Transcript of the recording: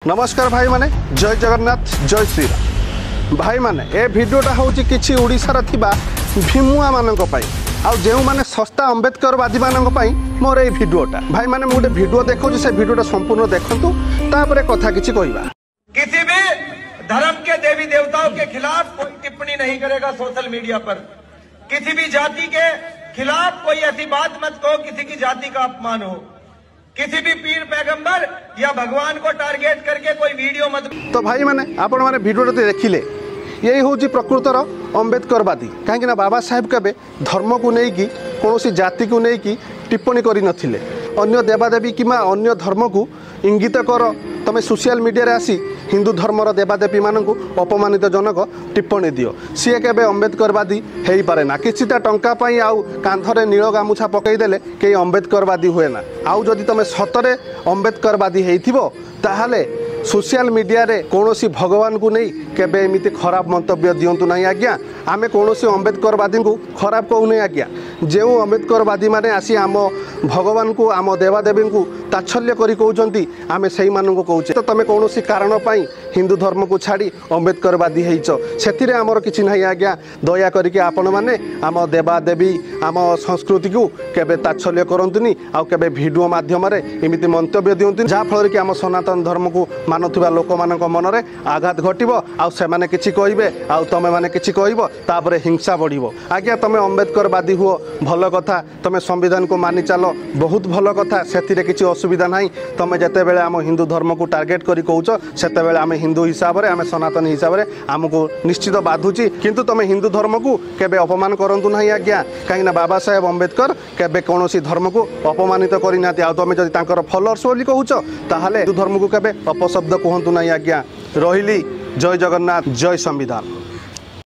नमस्कार भाई माने जय जगन्नाथ जय श्री राम भाई माने ए भिडियोटा हूँ कि ओडिशार थिबा भीमुआ मानक पई आ जेउ माने सस्ता अंबेडकरवादी मानक पई मोर ए भिडियोटा भाई माने मु गोटे भिडियो देखौ से भिडियोटा संपूर्ण देखंतु तापरे कथा किछि कहबा। किसी भी धर्म के देवी देवताओं के खिलाफ कोई टिप्पणी नहीं करेगा सोशल मीडिया पर। किसी भी जाति के खिलाफ कोई ऐसी बात मत कहो किसी की जाति का अपमान हो। किसी भी पीर पैगंबर या भगवान को टारगेट करके कोई वीडियो मत। तो भाई माने आपण माने भिडियो देखिले यही हूँ प्रकृतर अंबेडकरवादी कहीं बाबा साहेब केबे धर्म को लेकिन कौन जाति को लेकिन टिप्पणी कर नथिले। अन्य देवादेवी कि अन्य धर्म को इंगित कर तमें सोशल मीडिया रे आसी हिंदू धर्मर देवादेवी मानू अपमानित जनक टिप्पणी दियो सी केबे अंबेडकरवादी हो पारे ना। किछिटा टंका पाई आउ कांधरे नील गामुछा पकईदेले कई अंबेडकरवादी हुए ना। आउ जदि तमें सतरे अंबेडकरवादी होइथिबो ताहाले सोशल मीडिया रे कौनसी भगवान को नहीं केबे एमिति खराब मंतव्य दियंतु नहीं आज्ञा। आमे कौनसी अंबेडकरवादी को खराब कहूने आज्ञा। जो अंबेडकरवादी माने आसी आम भगवान को आम देवादेवी को ताच्छल्य करी कहउचंती आमे सेही मानन को कहउचे। तो तमे कौनसी कारण पाई हिंदू धर्म को छाड़ी अंबेडकरवादी हेइचो सेथिरे हमर किछि नहीं आज्ञा। दया करिके आपण माने आम देवादेवी आम संस्कृति को केबे ताच्छल्य करंतुनी आ केबे वीडियो माध्यम रे एमिति मंतव्य दियंतुनी जा फल कि आम सनातन धर्म को मानुवा लोक मान मनरे आघात घटब आने किसी कहे आ तमें मैंने किसी कह तापर हिंसा बढ़ो। आज्ञा तुम्हें अंबेडकरवादी हुओ भल कथा तुम्हें संविधान को मानि चल बहुत भल कथा से किसी असुविधा ना। तुम्हें जिते बड़े आम हिंदू धर्म को टार्गेट करी कहूच से आम हिंदू हिसाब से आम सनातन हिसाब से आमको निश्चित बाधुची किंतु तुम्हें हिंदू धर्म को केबे अपमान करंतु नहीं आज्ञा। कहीं बाबा साहेब अंबेडकर केबे कौन धर्म को अपमानित करना। तुम जब तांकर फॉलोअर्स बोली कहूच ताहले हिंदू धर्म को केबे अपशब्द कहतु नहीं आज्ञा। रहिली जय जगन्नाथ जय संविधान।